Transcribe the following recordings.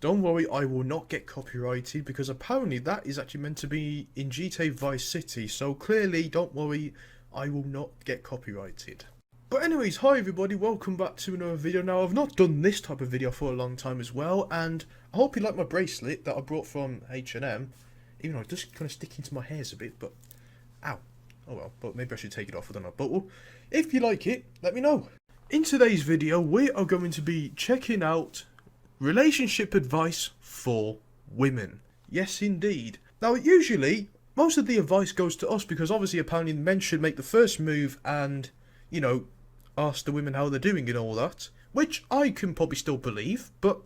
Don't worry, I will not get copyrighted because apparently that is actually meant to be in GTA Vice City. So clearly, don't worry, I will not get copyrighted. But anyways, hi everybody, welcome back to another video. Now, I've not done this type of video for a long time as well, and I hope you like my bracelet that I brought from H&M. Even though it does kind of stick into my hairs a bit, but ow. Oh well, but maybe I should take it off, I don't know. But well, if you like it, let me know. In today's video, we are going to be checking out relationship advice for women. Yes, indeed. Now, usually, most of the advice goes to us because obviously, apparently, men should make the first move and, you know, ask the women how they're doing and all that. Which I can probably still believe, but,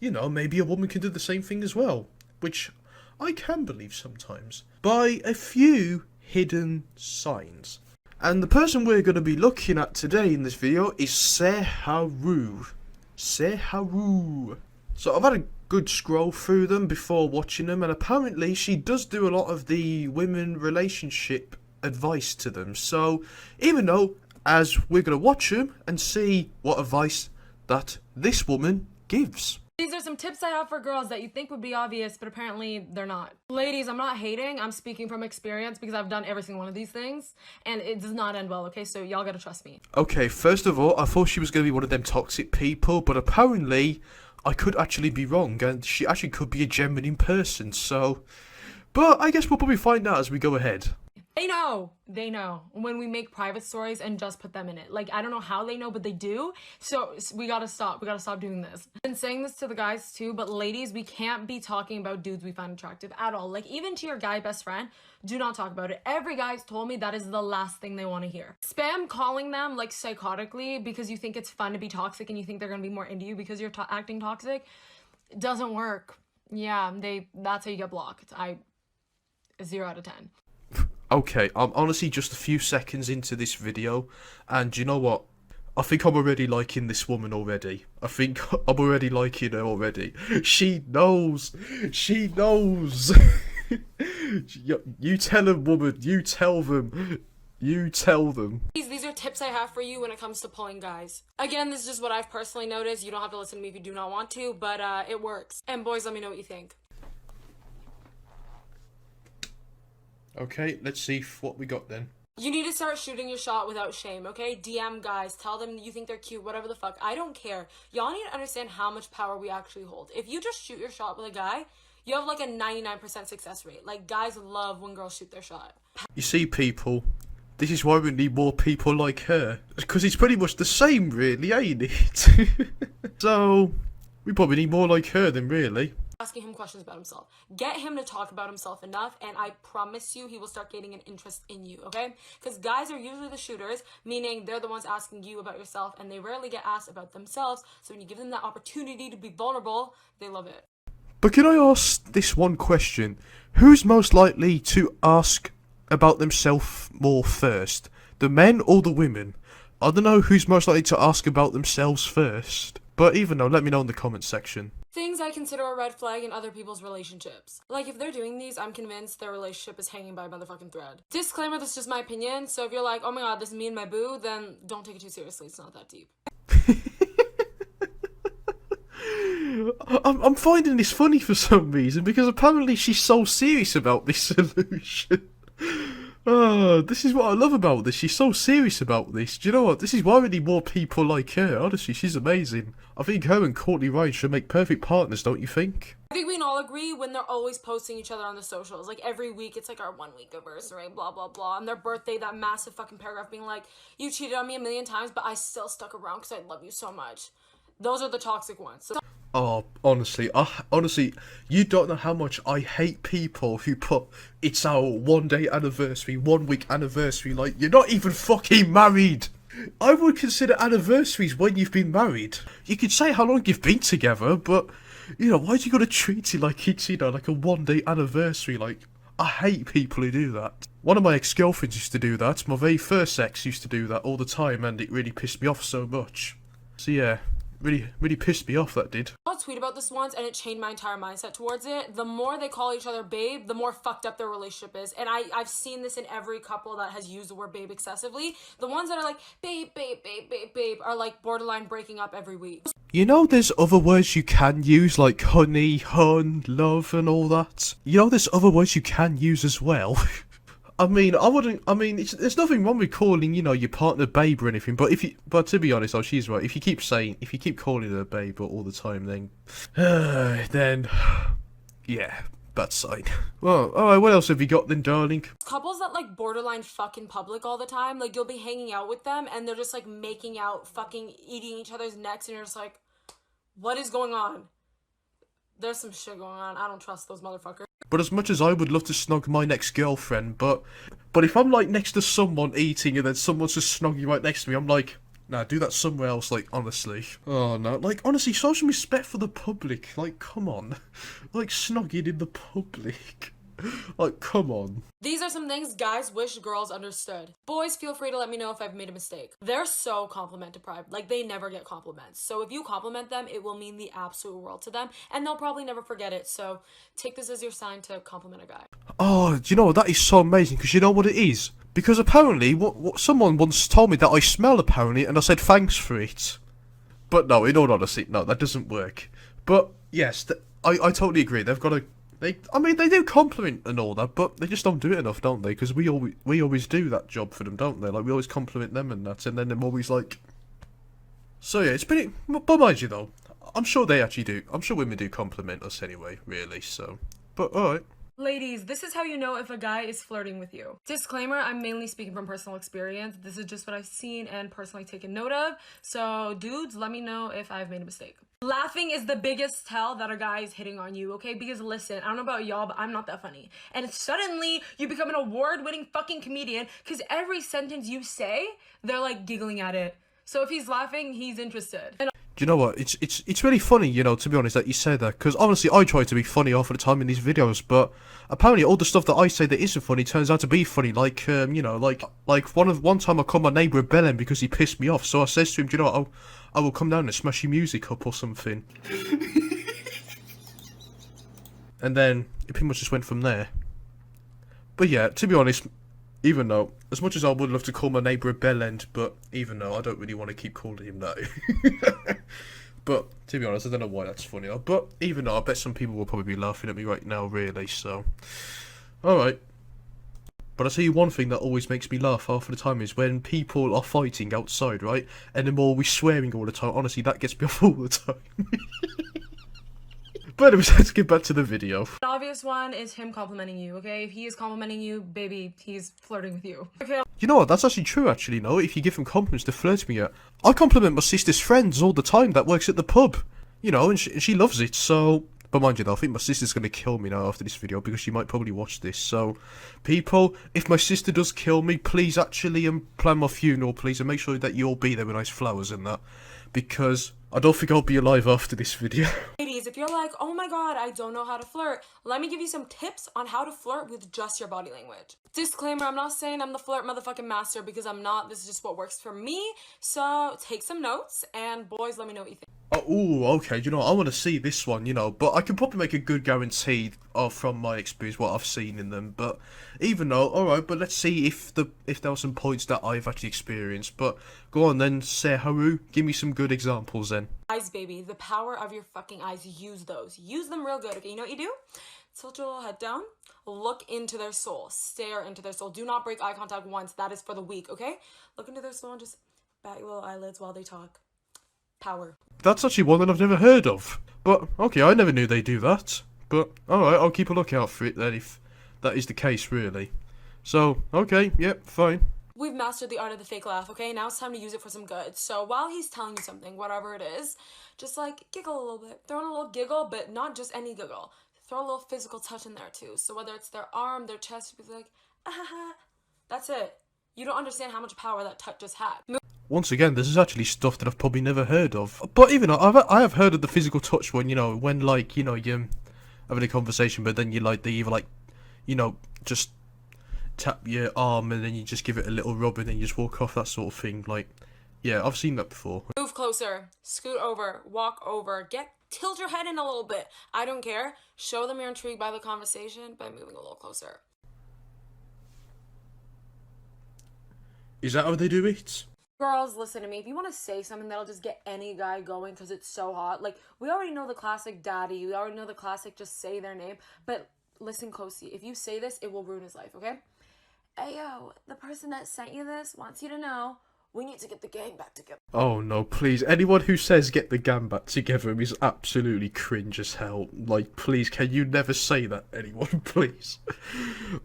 you know, maybe a woman can do the same thing as well. Which I can believe sometimes. By a few hidden signs. And the person we're going to be looking at today in this video is Seharu. Seharu. So I've had a good scroll through them before watching them, and apparently she does do a lot of the women relationship advice to them. So even though, as we're going to watch them and see what advice that this woman gives. These are some tips I have for girls that you think would be obvious, but apparently they're not. Ladies, I'm not hating. I'm speaking from experience because I've done every single one of these things, and it does not end well, okay? So y'all gotta trust me. Okay, first of all, I thought she was going to be one of them toxic people, but apparently I could actually be wrong, and she actually could be a genuine person, so... But I guess we'll probably find out as we go ahead. They know when we make private stories and just put them in it. Like, I don't know how they know, but they do. So we gotta stop doing this. I've been saying this to the guys too, but ladies, we can't be talking about dudes we find attractive at all. Like, even to your guy best friend, do not talk about it. Every guy's told me that is the last thing they want to hear. Spam calling them like psychotically because you think it's fun to be toxic and you think they're gonna be more into you because you're acting toxic. It doesn't work. Yeah, that's how you get blocked. 0 out of 10. Okay, I'm honestly just a few seconds into this video, and you know what? I think I'm already liking this woman already. I think I'm already liking her already. She knows. She knows. You tell them, woman. You tell them. You tell them. These are tips I have for you when it comes to pulling guys. Again, this is just what I've personally noticed. You don't have to listen to me if you do not want to, but it works. And boys, let me know what you think. Okay, let's see what we got then. You need to start shooting your shot without shame, okay? DM guys, tell them you think they're cute, whatever the fuck. I don't care. Y'all need to understand how much power we actually hold. If you just shoot your shot with a guy, you have like a 99% success rate. Like, guys love when girls shoot their shot. You see, people, this is why we need more people like her. Because it's pretty much the same, really, ain't it? So, we probably need more like her then, really. Asking him questions about himself. Get him to talk about himself enough, and I promise you he will start gaining an interest in you, okay? Because guys are usually the shooters, meaning they're the ones asking you about yourself, and they rarely get asked about themselves, so when you give them that opportunity to be vulnerable, they love it. But can I ask this one question? Who's most likely to ask about themselves more first? The men or the women? I don't know who's most likely to ask about themselves first. But even though, let me know in the comments section. Things I consider a red flag in other people's relationships. Like, if they're doing these, I'm convinced their relationship is hanging by a motherfucking thread. Disclaimer, this is just my opinion, so if you're like, oh my god, this is me and my boo, then don't take it too seriously, it's not that deep. I'm finding this funny for some reason, because apparently she's so serious about this solution. Oh, this is what I love about this. She's so serious about this. Do you know what? This is why we need more people like her. Honestly, she's amazing. I think her and Courtney Ryan should make perfect partners, don't you think? I think we can all agree when they're always posting each other on the socials. Like, every week, it's like our 1 week anniversary, blah, blah, blah. On their birthday, that massive fucking paragraph being like, you cheated on me a million times, but I still stuck around because I love you so much. Those are the toxic ones. So oh, honestly, you don't know how much I hate people who put, it's our 1 day anniversary, 1 week anniversary, like, you're not even fucking married. I would consider anniversaries when you've been married. You could say how long you've been together, but, you know, why do you gotta treat it like it's, you know, like a 1 day anniversary? Like, I hate people who do that. One of my ex-girlfriends used to do that, my very first ex used to do that all the time, and it really pissed me off so much. So yeah. Really pissed me off, that did. I'll tweet about this once and it changed my entire mindset towards it. The more they call each other babe, the more fucked up their relationship is. And I've seen this in every couple that has used the word babe excessively. The ones that are like, babe, babe, babe, babe, babe, are like borderline breaking up every week. You know there's other words you can use, like honey, hun, love, and all that? You know there's other words you can use as well? I mean, there's nothing wrong with calling, you know, your partner babe or anything, but to be honest, she's right. If you keep calling her babe all the time, then, yeah, bad sign. Well, alright, what else have you got then, darling? Couples that like borderline fuck in public all the time, like you'll be hanging out with them and they're just like making out, fucking eating each other's necks, and you're just like, what is going on? There's some shit going on. I don't trust those motherfuckers. But as much as I would love to snog my next girlfriend, but if I'm like next to someone eating and then someone's just snogging right next to me, I'm like, nah, do that somewhere else, like, honestly. Oh no, like, honestly, show some respect for the public, like, come on. Like, snogging in the public. Like, come on. These are some things guys wish girls understood. Boys, feel free to let me know if I've made a mistake. They're so compliment deprived. Like, they never get compliments. So if you compliment them, it will mean the absolute world to them, and they'll probably never forget it. So take this as your sign to compliment a guy. Oh, do you know what? That is so amazing, because you know what it is? Because apparently, what someone once told me that I smell, apparently, and I said thanks for it. But no, in all honesty, no, that doesn't work. But, yes, I totally agree. They've got to... they do compliment and all that, but they just don't do it enough, don't they? Because we always do that job for them, don't they? Like, we always compliment them and that, and then they're always like... So yeah, it's pretty... But mind you though, I'm sure they actually do. I'm sure women do compliment us anyway, really, so... But alright. Ladies, this is how you know if a guy is flirting with you. Disclaimer, I'm mainly speaking from personal experience. This is just what I've seen and personally taken note of. So dudes, let me know if I've made a mistake. Laughing is the biggest tell that a guy is hitting on you, okay? Because listen, I don't know about y'all, but I'm not that funny. And suddenly, you become an award-winning fucking comedian because every sentence you say, they're like giggling at it. So if he's laughing, he's interested. And Do you know what? It's really funny, you know, to be honest, that you say that, because honestly, I try to be funny half of the time in these videos, but apparently all the stuff that I say that isn't funny turns out to be funny. Like, you know, like one time I called my neighbour a bellend because he pissed me off, so I says to him, do you know what? I will come down and smash your music up or something. And then it pretty much just went from there. But yeah, to be honest, even though, as much as I would love to call my neighbour a bellend, but even though I don't really want to keep calling him that. But, to be honest, I don't know why that's funny. But, even though, I bet some people will probably be laughing at me right now, really, so... Alright. But I'll tell you one thing that always makes me laugh half of the time is when people are fighting outside, right? And they're always swearing all the time. Honestly, that gets me off all the time. But anyways, let's get back to the video. the obvious one is him complimenting you, okay? If he is complimenting you, baby, he's flirting with you. Okay. You know what, that's actually true actually, no? If you give him compliments to flirt me at. I compliment my sister's friends all the time that works at the pub. You know, and she loves it, so... But mind you though, I think my sister's gonna kill me now after this video because she might probably watch this, so... People, if my sister does kill me, please actually plan my funeral, please, and make sure that you'll be there with nice flowers and that. Because I don't think I'll be alive after this video. Ladies, if you're like, oh my god, I don't know how to flirt, let me give you some tips on how to flirt with just your body language. Disclaimer, I'm not saying I'm the flirt motherfucking master because I'm not. This is just what works for me. So take some notes, and boys, let me know what you think. Oh, ooh, okay, you know, I want to see this one, you know, but I can probably make a good guarantee from my experience what I've seen in them, but even though, alright, but let's see if there are some points that I've actually experienced, but go on then, say Haru, give me some good examples then. Eyes, baby, the power of your fucking eyes, use those. Use them real good, okay? You know what you do? Tilt your little head down, look into their soul, stare into their soul. Do not break eye contact once, that is for the weak, okay? Look into their soul and just bat your little eyelids while they talk. Power. That's actually one that I've never heard of. But, okay, I never knew they do that. But, alright, I'll keep a lookout for it then if that is the case, really. So, okay, yep, fine. We've mastered the art of the fake laugh, okay? Now it's time to use it for some good. So while he's telling you something, whatever it is, just like giggle a little bit. Throw in a little giggle, but not just any giggle. Throw a little physical touch in there too. So whether it's their arm, their chest, be like, ah ha ha. That's it. You don't understand how much power that touch just had. Once again, this is actually stuff that I've probably never heard of. But even though, I have heard of the physical touch when, you know, when like, you know, you're having a conversation, but then you like, they either like, you know, just tap your arm and then you just give it a little rub and then you just walk off, that sort of thing. Like, yeah, I've seen that before. Move closer, scoot over, walk over, tilt your head in a little bit. I don't care. Show them you're intrigued by the conversation by moving a little closer. Is that how they do it? Girls, listen to me. If you want to say something that'll just get any guy going because it's so hot, like, we already know the classic daddy. We already know the classic just say their name. But listen closely. If you say this, it will ruin his life, okay? Ayo, the person that sent you this wants you to know we need to get the gang back together. Oh no, please. Anyone who says get the gang back together is absolutely cringe as hell. Like, please, can you never say that, anyone, please?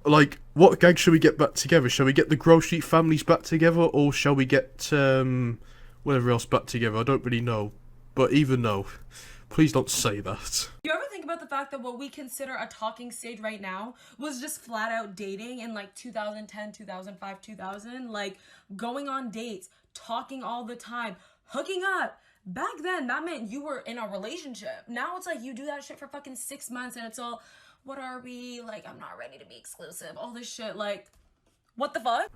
Like, what gang should we get back together? Shall we get the Grove Street families back together, or shall we get, whatever else back together? I don't really know. But even though, please don't say that. You ever think about the fact that what we consider a talking stage right now was just flat out dating in like 2010, 2005, 2000? Like, going on dates, talking all the time, hooking up. Back then, that meant you were in a relationship. Now it's like you do that shit for fucking 6 months and it's all, what are we? Like, I'm not ready to be exclusive. All this shit, like, what the fuck?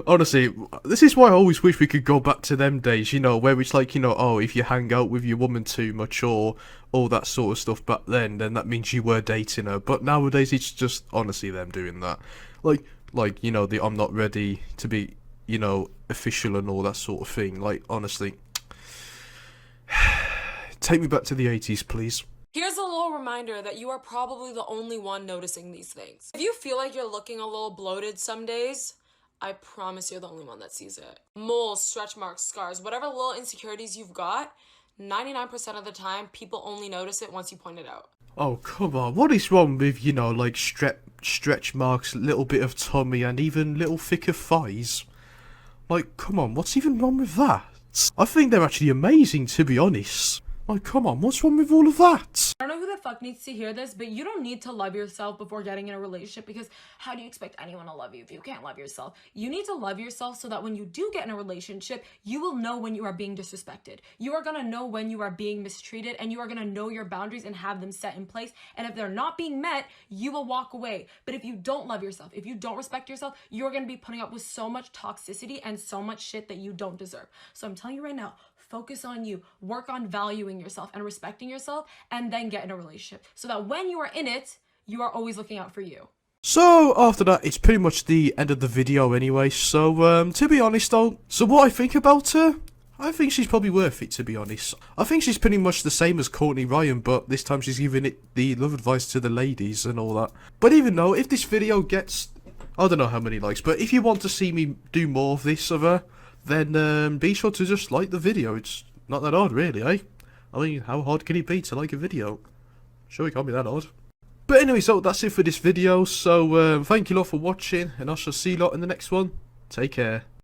Honestly, this is why I always wish we could go back to them days, you know, where it's like, you know, oh, if you hang out with your woman too much or all that sort of stuff back then that means you were dating her. But nowadays, it's just honestly them doing that. Like you know, the I'm not ready to be, you know, official and all that sort of thing. Like, honestly, take me back to the 80s, please. Here's a little reminder that you are probably the only one noticing these things. If you feel like you're looking a little bloated some days, I promise you're the only one that sees it. Moles, stretch marks, scars, whatever little insecurities you've got, 99% of the time, people only notice it once you point it out. Oh, come on. What is wrong with, you know, like stretch marks, little bit of tummy, and even little thicker thighs? Like, come on, what's even wrong with that? I think they're actually amazing, to be honest. Like, come on, what's wrong with all of that? I don't know who the fuck needs to hear this, but you don't need to love yourself before getting in a relationship, because how do you expect anyone to love you if you can't love yourself? You need to love yourself so that when you do get in a relationship, you will know when you are being disrespected. You are gonna know when you are being mistreated, and you are gonna know your boundaries and have them set in place. And if they're not being met, you will walk away. But if you don't love yourself, if you don't respect yourself, you're gonna be putting up with so much toxicity and so much shit that you don't deserve. So I'm telling you right now, focus on you, work on valuing yourself and respecting yourself, and then get in a relationship so that when you are in it, you are always looking out for you. So, after that, it's pretty much the end of the video anyway. So, to be honest though, so what I think about her, I think she's probably worth it, to be honest. I think she's pretty much the same as Courtney Ryan, but this time she's giving it the love advice to the ladies and all that. But even though, if this video gets, I don't know how many likes, but if you want to see me do more of this of her, then be sure to just like the video. It's not that hard, really, eh? I mean, how hard can it be to like a video? Sure, it can't be that hard. But anyway, so that's it for this video. So, thank you lot for watching, and I shall see you lot in the next one. Take care.